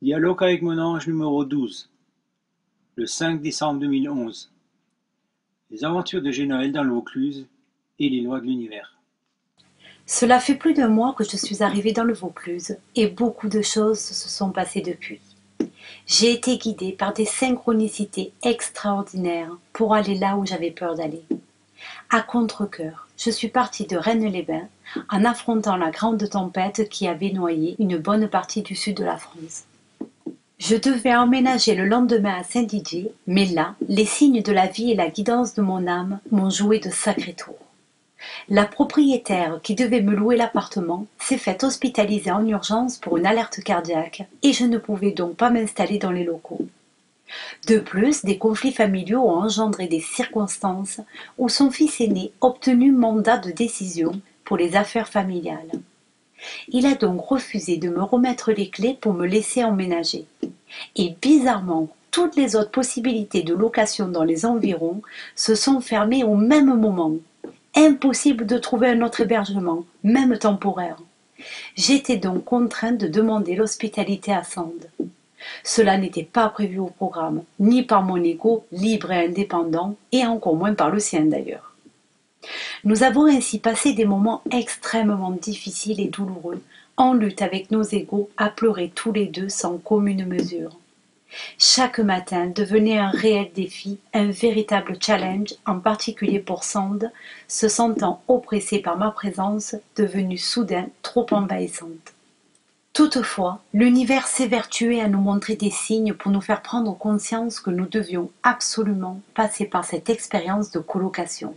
Dialogue avec mon ange numéro 12, le 5 décembre 2011. Les aventures de G. Noël dans le Vaucluse et les lois de l'univers. Cela fait plus d'un mois que je suis arrivée dans le Vaucluse et beaucoup de choses se sont passées depuis. J'ai été guidée par des synchronicités extraordinaires pour aller là où j'avais peur d'aller. À contre-cœur, je suis partie de Rennes-les-Bains en affrontant la grande tempête qui avait noyé une bonne partie du sud de la France. Je devais emménager le lendemain à Saint-Didier, mais là, les signes de la vie et la guidance de mon âme m'ont joué de sacrés tours. La propriétaire qui devait me louer l'appartement s'est faite hospitaliser en urgence pour une alerte cardiaque et je ne pouvais donc pas m'installer dans les locaux. De plus, des conflits familiaux ont engendré des circonstances où son fils aîné a obtenu mandat de décision pour les affaires familiales. Il a donc refusé de me remettre les clés pour me laisser emménager. Et bizarrement, toutes les autres possibilités de location dans les environs se sont fermées au même moment. Impossible de trouver un autre hébergement, même temporaire. J'étais donc contrainte de demander l'hospitalité à Sand. Cela n'était pas prévu au programme, ni par mon ego libre et indépendant, et encore moins par le sien d'ailleurs. Nous avons ainsi passé des moments extrêmement difficiles et douloureux, en lutte avec nos égos, à pleurer tous les deux sans commune mesure. Chaque matin devenait un réel défi, un véritable challenge, en particulier pour Sand, se sentant oppressée par ma présence, devenue soudain trop envahissante. Toutefois, l'univers s'évertuait à nous montrer des signes pour nous faire prendre conscience que nous devions absolument passer par cette expérience de colocation.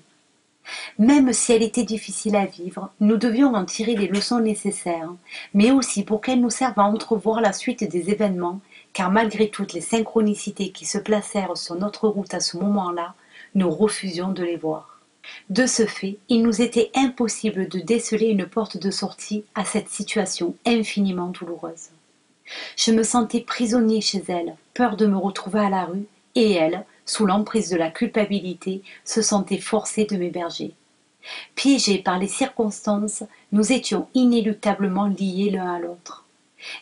Même si elle était difficile à vivre, nous devions en tirer les leçons nécessaires, mais aussi pour qu'elle nous serve à entrevoir la suite des événements, car malgré toutes les synchronicités qui se placèrent sur notre route à ce moment-là, nous refusions de les voir. De ce fait, il nous était impossible de déceler une porte de sortie à cette situation infiniment douloureuse. Je me sentais prisonnier chez elle, peur de me retrouver à la rue, et elle, sous l'emprise de la culpabilité, se sentait forcée de m'héberger. Piégés par les circonstances, nous étions inéluctablement liés l'un à l'autre.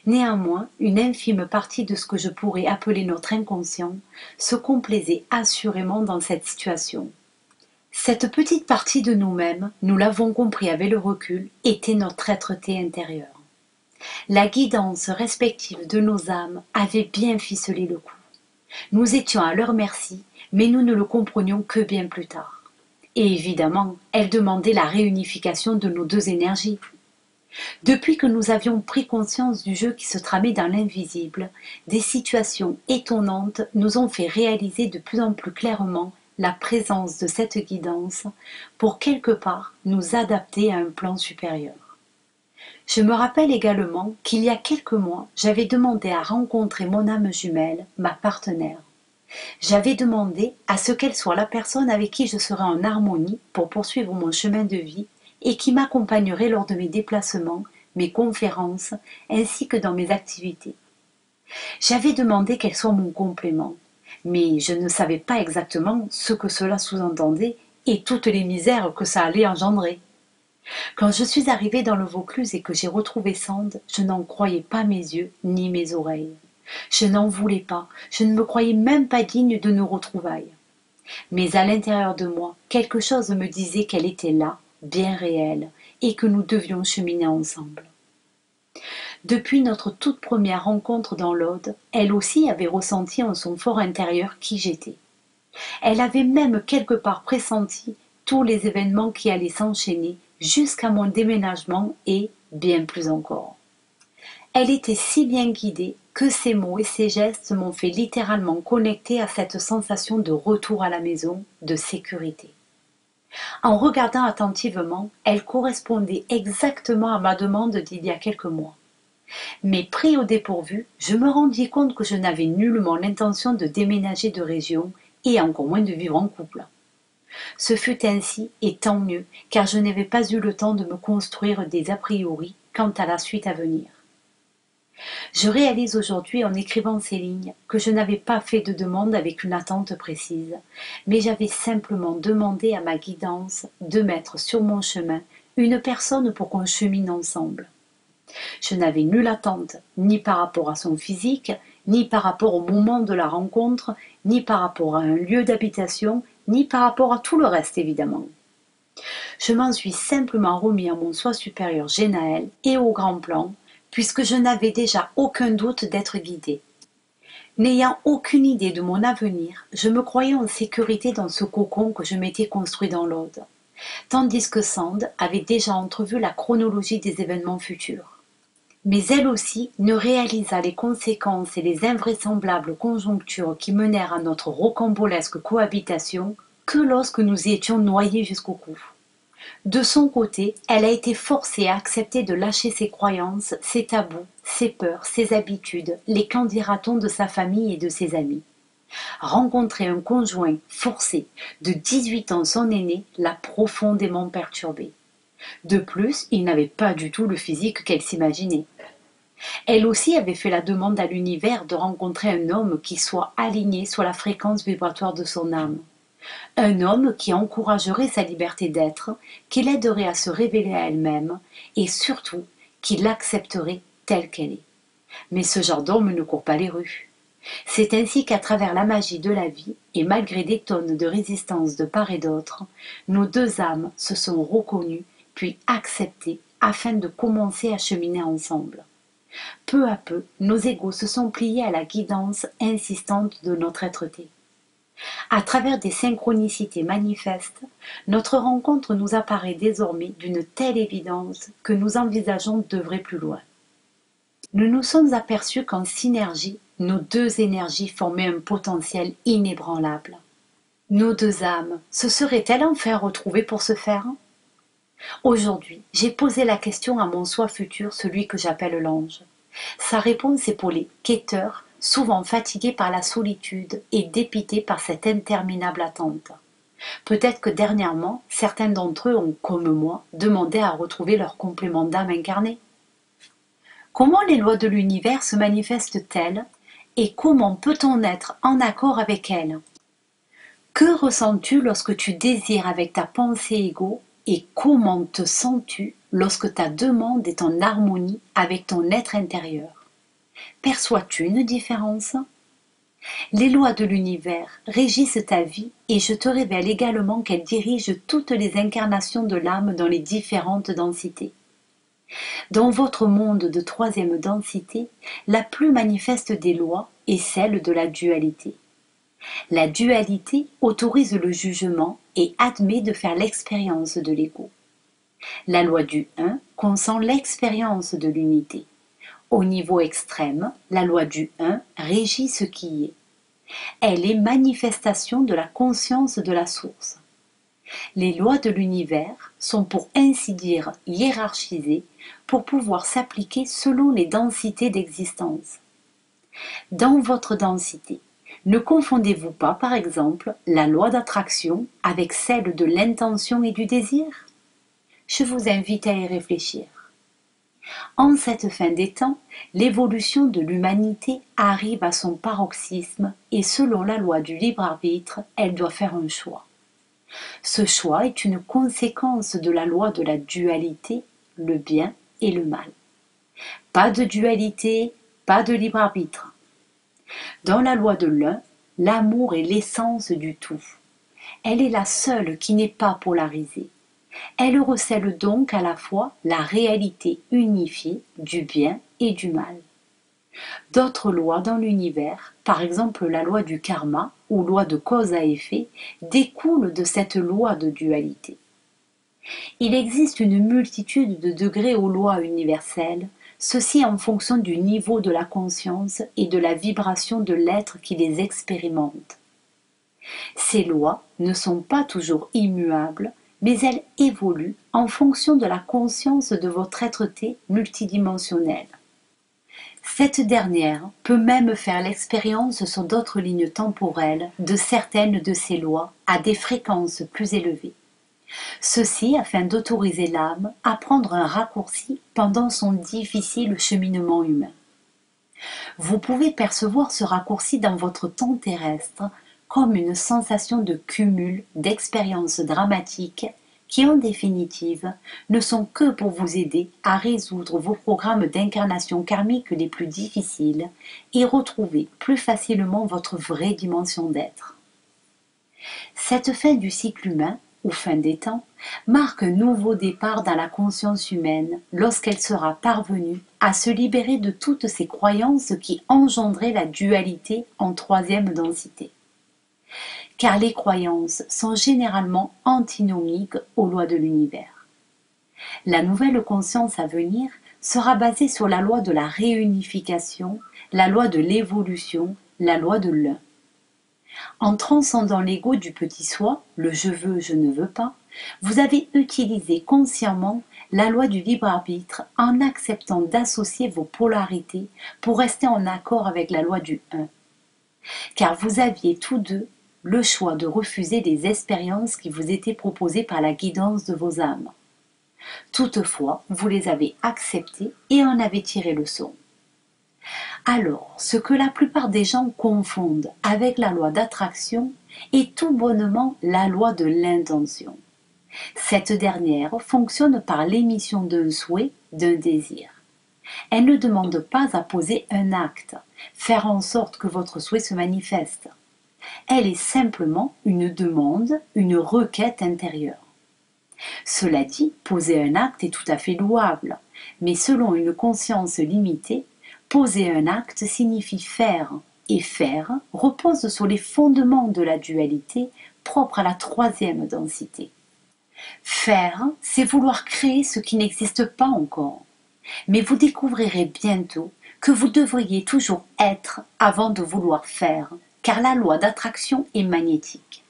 Néanmoins, une infime partie de ce que je pourrais appeler notre inconscient se complaisait assurément dans cette situation. Cette petite partie de nous-mêmes, nous l'avons compris avec le recul, était notre être-té intérieur. La guidance respective de nos âmes avait bien ficelé le coup. Nous étions à leur merci, mais nous ne le comprenions que bien plus tard. Et évidemment, elle demandait la réunification de nos deux énergies. Depuis que nous avions pris conscience du jeu qui se tramait dans l'invisible, des situations étonnantes nous ont fait réaliser de plus en plus clairement la présence de cette guidance pour quelque part nous adapter à un plan supérieur. Je me rappelle également qu'il y a quelques mois, j'avais demandé à rencontrer mon âme jumelle, ma partenaire. J'avais demandé à ce qu'elle soit la personne avec qui je serais en harmonie pour poursuivre mon chemin de vie et qui m'accompagnerait lors de mes déplacements, mes conférences, ainsi que dans mes activités. J'avais demandé qu'elle soit mon complément, mais je ne savais pas exactement ce que cela sous-entendait et toutes les misères que ça allait engendrer. Quand je suis arrivée dans le Vaucluse et que j'ai retrouvé Sand, je n'en croyais pas mes yeux ni mes oreilles. Je n'en voulais pas, je ne me croyais même pas digne de nos retrouvailles. Mais à l'intérieur de moi, quelque chose me disait qu'elle était là, bien réelle, et que nous devions cheminer ensemble. Depuis notre toute première rencontre dans l'Aude, elle aussi avait ressenti en son fort intérieur qui j'étais. Elle avait même quelque part pressenti tous les événements qui allaient s'enchaîner jusqu'à mon déménagement et bien plus encore. Elle était si bien guidée que ses mots et ses gestes m'ont fait littéralement connecter à cette sensation de retour à la maison, de sécurité. En regardant attentivement, elle correspondait exactement à ma demande d'il y a quelques mois. Mais pris au dépourvu, je me rendis compte que je n'avais nullement l'intention de déménager de région et encore moins de vivre en couple. Ce fut ainsi, et tant mieux, car je n'avais pas eu le temps de me construire des a priori quant à la suite à venir. Je réalise aujourd'hui en écrivant ces lignes que je n'avais pas fait de demande avec une attente précise, mais j'avais simplement demandé à ma guidance de mettre sur mon chemin une personne pour qu'on chemine ensemble. Je n'avais nulle attente, ni par rapport à son physique, ni par rapport au moment de la rencontre, ni par rapport à un lieu d'habitation, ni par rapport à tout le reste évidemment. Je m'en suis simplement remis à mon soi supérieur Génaël et au grand plan, puisque je n'avais déjà aucun doute d'être guidée. N'ayant aucune idée de mon avenir, je me croyais en sécurité dans ce cocon que je m'étais construit dans l'Aude, tandis que Sand avait déjà entrevu la chronologie des événements futurs. Mais elle aussi ne réalisa les conséquences et les invraisemblables conjonctures qui menèrent à notre rocambolesque cohabitation que lorsque nous y étions noyés jusqu'au cou. De son côté, elle a été forcée à accepter de lâcher ses croyances, ses tabous, ses peurs, ses habitudes, les qu'en dira-t-on de sa famille et de ses amis. Rencontrer un conjoint forcé, de 18 ans son aîné, l'a profondément perturbée. De plus, il n'avait pas du tout le physique qu'elle s'imaginait. Elle aussi avait fait la demande à l'univers de rencontrer un homme qui soit aligné sur la fréquence vibratoire de son âme. Un homme qui encouragerait sa liberté d'être, qui l'aiderait à se révéler à elle-même et surtout qui l'accepterait telle qu'elle est. Mais ce genre d'homme ne court pas les rues. C'est ainsi qu'à travers la magie de la vie, et malgré des tonnes de résistance de part et d'autre, nos deux âmes se sont reconnues puis acceptées afin de commencer à cheminer ensemble. Peu à peu, nos égos se sont pliés à la guidance insistante de notre être-té. À travers des synchronicités manifestes, notre rencontre nous apparaît désormais d'une telle évidence que nous envisageons d'œuvrer plus loin. Nous nous sommes aperçus qu'en synergie, nos deux énergies formaient un potentiel inébranlable. Nos deux âmes se seraient-elles enfin retrouvées pour se faire? Aujourd'hui, j'ai posé la question à mon soi futur, celui que j'appelle l'ange. Sa réponse est pour les quêteurs, souvent fatigués par la solitude et dépités par cette interminable attente. Peut-être que dernièrement, certains d'entre eux ont, comme moi, demandé à retrouver leur complément d'âme incarnée. Comment les lois de l'univers se manifestent-elles et comment peut-on être en accord avec elles? Que ressens-tu lorsque tu désires avec ta pensée égo et comment te sens-tu lorsque ta demande est en harmonie avec ton être intérieur? Perçois-tu une différence? Les lois de l'univers régissent ta vie et je te révèle également qu'elles dirigent toutes les incarnations de l'âme dans les différentes densités. Dans votre monde de troisième densité, la plus manifeste des lois est celle de la dualité. La dualité autorise le jugement et admet de faire l'expérience de l'ego. La loi du un consent l'expérience de l'unité. Au niveau extrême, la loi du un régit ce qui est. Elle est manifestation de la conscience de la source. Les lois de l'univers sont pour ainsi dire hiérarchisées pour pouvoir s'appliquer selon les densités d'existence. Dans votre densité, ne confondez-vous pas, par exemple, la loi d'attraction avec celle de l'intention et du désir? Je vous invite à y réfléchir. En cette fin des temps, l'évolution de l'humanité arrive à son paroxysme et selon la loi du libre arbitre, elle doit faire un choix. Ce choix est une conséquence de la loi de la dualité, le bien et le mal. Pas de dualité, pas de libre arbitre. Dans la loi de l'un, l'amour est l'essence du tout. Elle est la seule qui n'est pas polarisée. Elle recèle donc à la fois la réalité unifiée du bien et du mal. D'autres lois dans l'univers, par exemple la loi du karma ou loi de cause à effet, découlent de cette loi de dualité. Il existe une multitude de degrés aux lois universelles, ceci en fonction du niveau de la conscience et de la vibration de l'être qui les expérimente. Ces lois ne sont pas toujours immuables, mais elles évoluent en fonction de la conscience de votre être-té multidimensionnel. Cette dernière peut même faire l'expérience sur d'autres lignes temporelles de certaines de ces lois à des fréquences plus élevées. Ceci afin d'autoriser l'âme à prendre un raccourci pendant son difficile cheminement humain. Vous pouvez percevoir ce raccourci dans votre temps terrestre comme une sensation de cumul d'expériences dramatiques qui en définitive ne sont que pour vous aider à résoudre vos programmes d'incarnation karmique les plus difficiles et retrouver plus facilement votre vraie dimension d'être. Cette fin du cycle humain, ou fin des temps, marque un nouveau départ dans la conscience humaine lorsqu'elle sera parvenue à se libérer de toutes ces croyances qui engendraient la dualité en troisième densité. Car les croyances sont généralement antinomiques aux lois de l'univers. La nouvelle conscience à venir sera basée sur la loi de la réunification, la loi de l'évolution, la loi de l'un. En transcendant l'ego du petit soi, le je veux, je ne veux pas, vous avez utilisé consciemment la loi du libre arbitre en acceptant d'associer vos polarités pour rester en accord avec la loi du un. Car vous aviez tous deux le choix de refuser les expériences qui vous étaient proposées par la guidance de vos âmes. Toutefois, vous les avez acceptées et en avez tiré le leçon. Alors, ce que la plupart des gens confondent avec la loi d'attraction est tout bonnement la loi de l'intention. Cette dernière fonctionne par l'émission d'un souhait, d'un désir. Elle ne demande pas à poser un acte, faire en sorte que votre souhait se manifeste. Elle est simplement une demande, une requête intérieure. Cela dit, poser un acte est tout à fait louable, mais selon une conscience limitée, poser un acte signifie faire, et faire repose sur les fondements de la dualité propre à la troisième densité. Faire, c'est vouloir créer ce qui n'existe pas encore, mais vous découvrirez bientôt que vous devriez toujours être avant de vouloir faire, car la loi d'attraction est magnétique.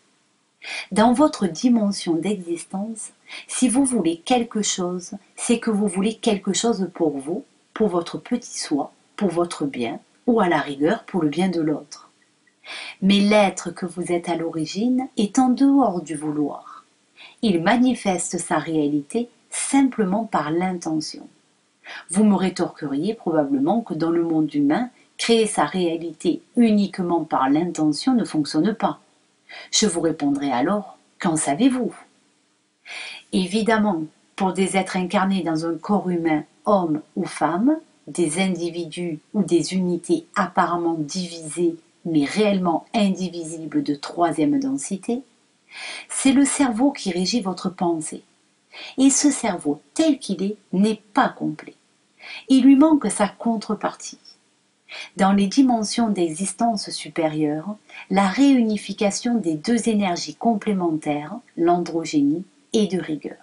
Dans votre dimension d'existence, si vous voulez quelque chose, c'est que vous voulez quelque chose pour vous, pour votre petit soi, pour votre bien, ou à la rigueur pour le bien de l'autre. Mais l'être que vous êtes à l'origine est en dehors du vouloir. Il manifeste sa réalité simplement par l'intention. Vous me rétorqueriez probablement que dans le monde humain, créer sa réalité uniquement par l'intention ne fonctionne pas. Je vous répondrai alors, qu'en savez-vous? Évidemment, pour des êtres incarnés dans un corps humain, homme ou femme, des individus ou des unités apparemment divisées mais réellement indivisibles de troisième densité, c'est le cerveau qui régit votre pensée. Et ce cerveau tel qu'il est n'est pas complet. Il lui manque sa contrepartie. Dans les dimensions d'existence supérieure, la réunification des deux énergies complémentaires, l'androgénie, est de rigueur.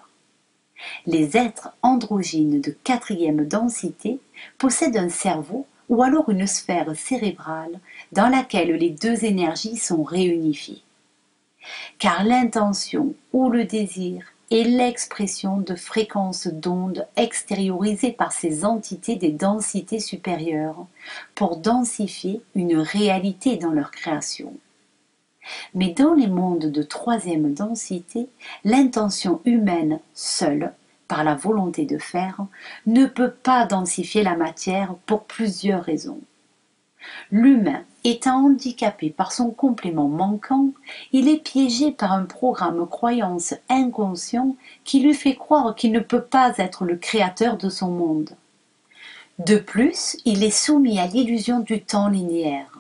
Les êtres androgynes de quatrième densité possèdent un cerveau ou alors une sphère cérébrale dans laquelle les deux énergies sont réunifiées. Car l'intention ou le désir est l'expression de fréquences d'ondes extériorisées par ces entités des densités supérieures pour densifier une réalité dans leur création. Mais dans les mondes de troisième densité, l'intention humaine seule, par la volonté de faire, ne peut pas densifier la matière pour plusieurs raisons. L'humain étant handicapé par son complément manquant, il est piégé par un programme croyance inconscient qui lui fait croire qu'il ne peut pas être le créateur de son monde. De plus, il est soumis à l'illusion du temps linéaire.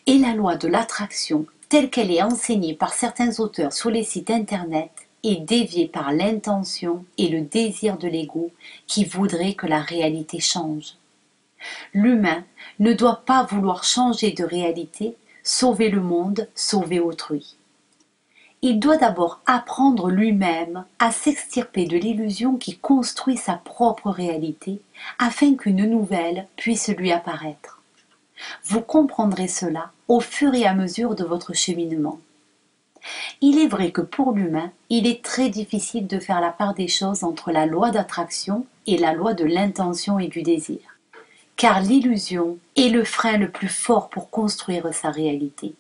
Et la loi de l'attraction, telle qu'elle est enseignée par certains auteurs sur les sites internet, est déviée par l'intention et le désir de l'ego qui voudrait que la réalité change. L'humain ne doit pas vouloir changer de réalité, sauver le monde, sauver autrui. Il doit d'abord apprendre lui-même à s'extirper de l'illusion qui construit sa propre réalité afin qu'une nouvelle puisse lui apparaître. Vous comprendrez cela au fur et à mesure de votre cheminement. Il est vrai que pour l'humain, il est très difficile de faire la part des choses entre la loi d'attraction et la loi de l'intention et du désir. Car l'illusion est le frein le plus fort pour construire sa réalité.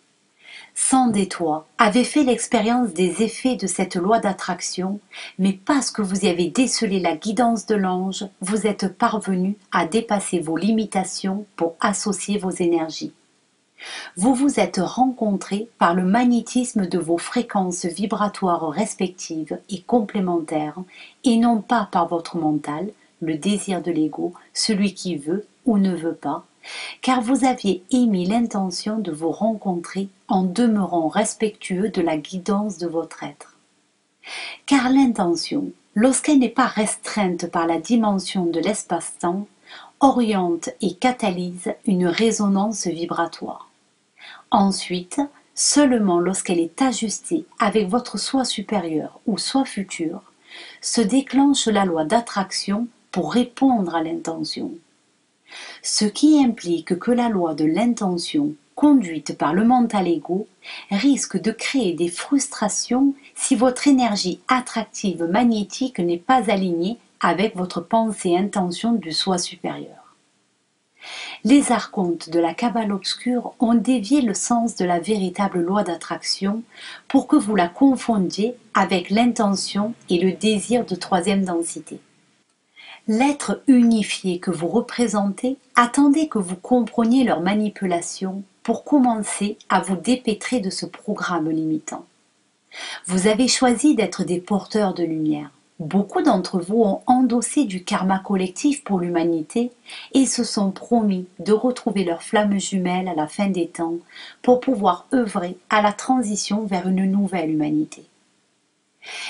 Sand et toi avez fait l'expérience des effets de cette loi d'attraction, mais parce que vous y avez décelé la guidance de l'ange, vous êtes parvenu à dépasser vos limitations pour associer vos énergies. Vous vous êtes rencontrés par le magnétisme de vos fréquences vibratoires respectives et complémentaires, et non pas par votre mental, le désir de l'ego, celui qui veut ou ne veut pas, car vous aviez émis l'intention de vous rencontrer en demeurant respectueux de la guidance de votre être. Car l'intention, lorsqu'elle n'est pas restreinte par la dimension de l'espace-temps, oriente et catalyse une résonance vibratoire. Ensuite, seulement lorsqu'elle est ajustée avec votre soi supérieur ou soi futur, se déclenche la loi d'attraction pour répondre à l'intention. Ce qui implique que la loi de l'intention, conduite par le mental égo, risque de créer des frustrations si votre énergie attractive magnétique n'est pas alignée avec votre pensée-intention du soi supérieur. Les archontes de la Kabbale obscure ont dévié le sens de la véritable loi d'attraction pour que vous la confondiez avec l'intention et le désir de troisième densité. L'être unifié que vous représentez attendait que vous compreniez leur manipulation pour commencer à vous dépêtrer de ce programme limitant. Vous avez choisi d'être des porteurs de lumière. Beaucoup d'entre vous ont endossé du karma collectif pour l'humanité et se sont promis de retrouver leur flamme jumelle à la fin des temps pour pouvoir œuvrer à la transition vers une nouvelle humanité.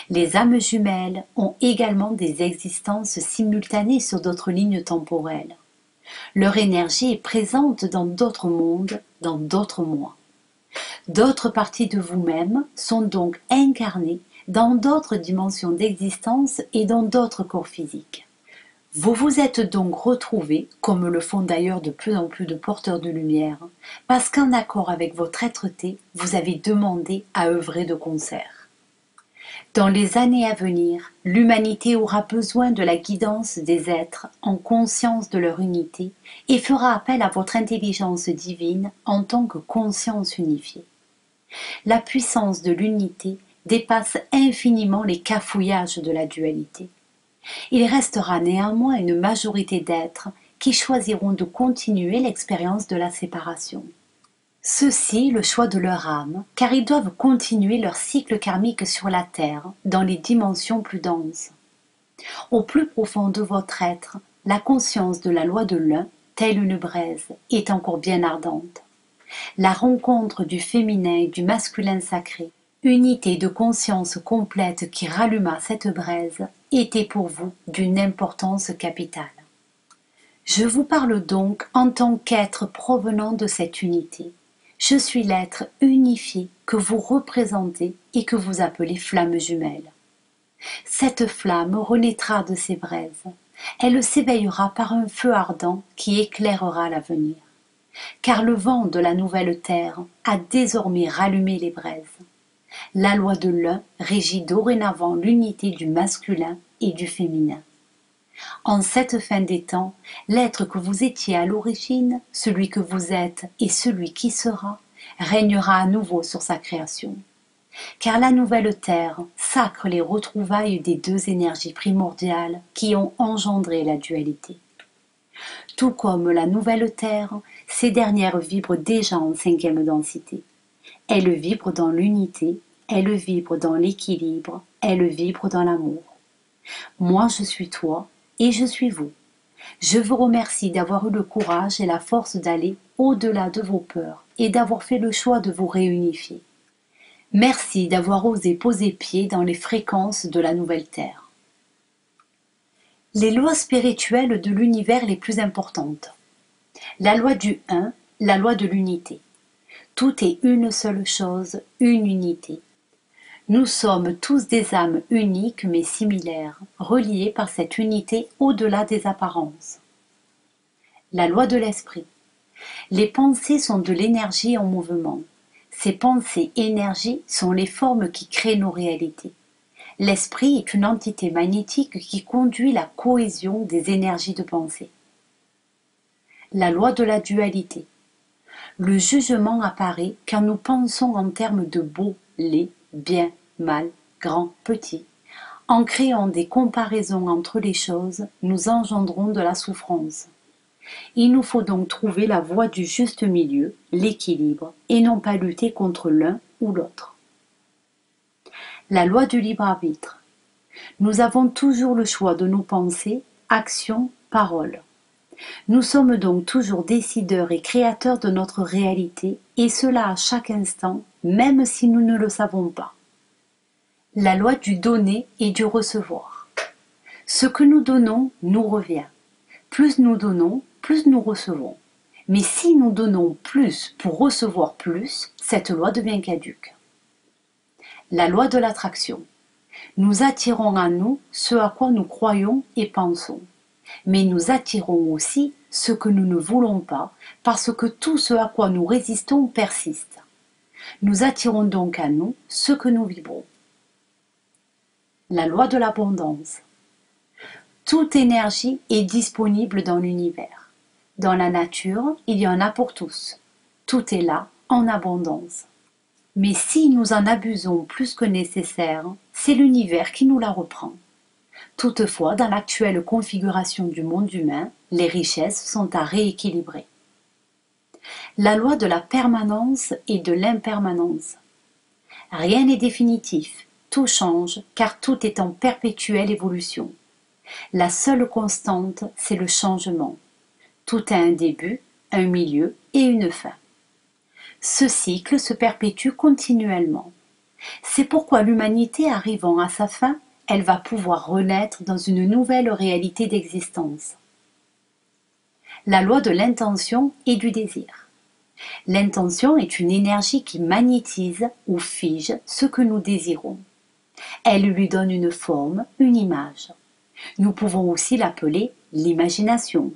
Les âmes jumelles ont également des existences simultanées sur d'autres lignes temporelles. Leur énergie est présente dans d'autres mondes, dans d'autres mois. D'autres parties de vous-même sont donc incarnées dans d'autres dimensions d'existence et dans d'autres corps physiques. Vous vous êtes donc retrouvés, comme le font d'ailleurs de plus en plus de porteurs de lumière, parce qu'en accord avec votre être-té, vous avez demandé à œuvrer de concert. Dans les années à venir, l'humanité aura besoin de la guidance des êtres en conscience de leur unité et fera appel à votre intelligence divine en tant que conscience unifiée. La puissance de l'unité dépasse infiniment les cafouillages de la dualité. Il restera néanmoins une majorité d'êtres qui choisiront de continuer l'expérience de la séparation. Ceux-ci le choix de leur âme, car ils doivent continuer leur cycle karmique sur la terre, dans les dimensions plus denses. Au plus profond de votre être, la conscience de la loi de l'un, telle une braise, est encore bien ardente. La rencontre du féminin et du masculin sacré, unité de conscience complète qui ralluma cette braise, était pour vous d'une importance capitale. Je vous parle donc en tant qu'être provenant de cette unité. Je suis l'être unifié que vous représentez et que vous appelez flamme jumelle. Cette flamme renaîtra de ses braises. Elle s'éveillera par un feu ardent qui éclairera l'avenir. Car le vent de la nouvelle terre a désormais rallumé les braises. La loi de l'un régit dorénavant l'unité du masculin et du féminin. En cette fin des temps, l'être que vous étiez à l'origine, celui que vous êtes et celui qui sera, régnera à nouveau sur sa création. Car la nouvelle terre sacre les retrouvailles des deux énergies primordiales qui ont engendré la dualité. Tout comme la nouvelle terre, ces dernières vibrent déjà en cinquième densité. Elles vibrent dans l'unité, elles vibrent dans l'équilibre, elles vibrent dans l'amour. Moi je suis toi et je suis vous. Je vous remercie d'avoir eu le courage et la force d'aller au-delà de vos peurs et d'avoir fait le choix de vous réunifier. Merci d'avoir osé poser pied dans les fréquences de la nouvelle terre. Les lois spirituelles de l'univers les plus importantes. La loi du un, la loi de l'unité. Tout est une seule chose, une unité. Nous sommes tous des âmes uniques mais similaires, reliées par cette unité au-delà des apparences. La loi de l'esprit. Les pensées sont de l'énergie en mouvement. Ces pensées énergies sont les formes qui créent nos réalités. L'esprit est une entité magnétique qui conduit la cohésion des énergies de pensée. La loi de la dualité. Le jugement apparaît quand nous pensons en termes de beau, laid, bien, mal, grand, petit. En créant des comparaisons entre les choses, nous engendrons de la souffrance. Il nous faut donc trouver la voie du juste milieu, l'équilibre, et non pas lutter contre l'un ou l'autre. La loi du libre arbitre. Nous avons toujours le choix de nos pensées, actions, paroles. Nous sommes donc toujours décideurs et créateurs de notre réalité, et cela à chaque instant, même si nous ne le savons pas. La loi du donner et du recevoir. Ce que nous donnons nous revient. Plus nous donnons, plus nous recevons. Mais si nous donnons plus pour recevoir plus, cette loi devient caduque. La loi de l'attraction. Nous attirons à nous ce à quoi nous croyons et pensons. Mais nous attirons aussi ce que nous ne voulons pas, parce que tout ce à quoi nous résistons persiste. Nous attirons donc à nous ce que nous vibrons. La loi de l'abondance. Toute énergie est disponible dans l'univers. Dans la nature, il y en a pour tous. Tout est là, en abondance. Mais si nous en abusons plus que nécessaire, c'est l'univers qui nous la reprend. Toutefois, dans l'actuelle configuration du monde humain, les richesses sont à rééquilibrer. La loi de la permanence et de l'impermanence. Rien n'est définitif, tout change, car tout est en perpétuelle évolution. La seule constante, c'est le changement. Tout a un début, un milieu et une fin. Ce cycle se perpétue continuellement. C'est pourquoi l'humanité arrivant à sa fin, elle va pouvoir renaître dans une nouvelle réalité d'existence. La loi de l'intention et du désir. L'intention est une énergie qui magnétise ou fige ce que nous désirons. Elle lui donne une forme, une image. Nous pouvons aussi l'appeler l'imagination.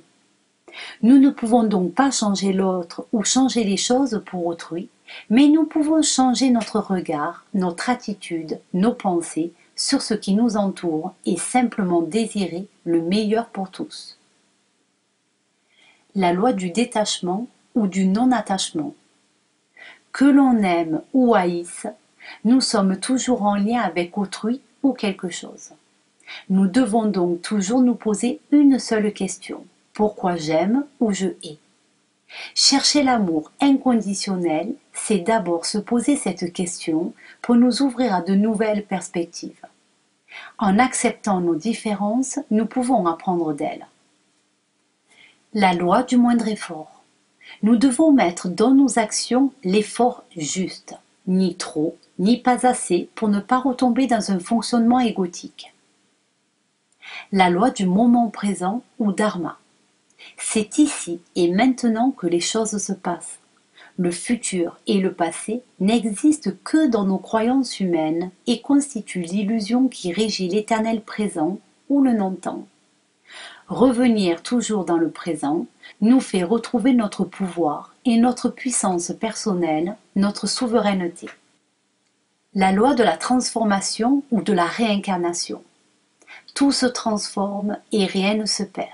Nous ne pouvons donc pas changer l'autre ou changer les choses pour autrui, mais nous pouvons changer notre regard, notre attitude, nos pensées sur ce qui nous entoure et simplement désirer le meilleur pour tous. La loi du détachement ou du non-attachement. Que l'on aime ou haïsse, nous sommes toujours en lien avec autrui ou quelque chose. Nous devons donc toujours nous poser une seule question. Pourquoi j'aime ou je hais? Chercher l'amour inconditionnel, c'est d'abord se poser cette question pour nous ouvrir à de nouvelles perspectives. En acceptant nos différences, nous pouvons apprendre d'elles. La loi du moindre effort. Nous devons mettre dans nos actions l'effort juste, ni trop, ni pas assez pour ne pas retomber dans un fonctionnement égotique. La loi du moment présent ou dharma. C'est ici et maintenant que les choses se passent. Le futur et le passé n'existent que dans nos croyances humaines et constituent l'illusion qui régit l'éternel présent ou le non-temps. Revenir toujours dans le présent nous fait retrouver notre pouvoir et notre puissance personnelle, notre souveraineté. La loi de la transformation ou de la réincarnation. Tout se transforme et rien ne se perd.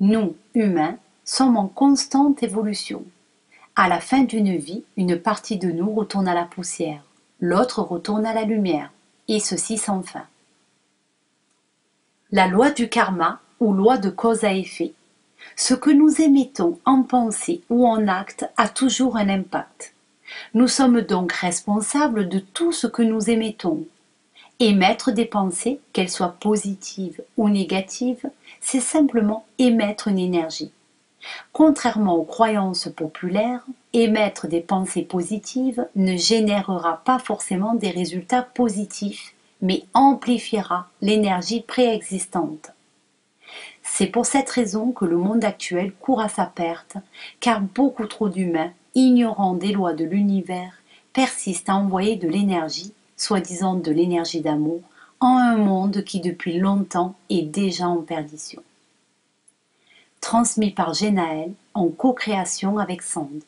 Nous, humains, sommes en constante évolution. À la fin d'une vie, une partie de nous retourne à la poussière, l'autre retourne à la lumière, et ceci sans fin. La loi du karma ou loi de cause à effet. Ce que nous émettons en pensée ou en acte a toujours un impact. Nous sommes donc responsables de tout ce que nous émettons. Émettre des pensées, qu'elles soient positives ou négatives, c'est simplement émettre une énergie. Contrairement aux croyances populaires, émettre des pensées positives ne générera pas forcément des résultats positifs, mais amplifiera l'énergie préexistante. C'est pour cette raison que le monde actuel court à sa perte, car beaucoup trop d'humains, ignorant des lois de l'univers, persistent à envoyer de l'énergie, soi-disant de l'énergie d'amour, en un monde qui depuis longtemps est déjà en perdition. Transmis par Genaël en co-création avec Sand.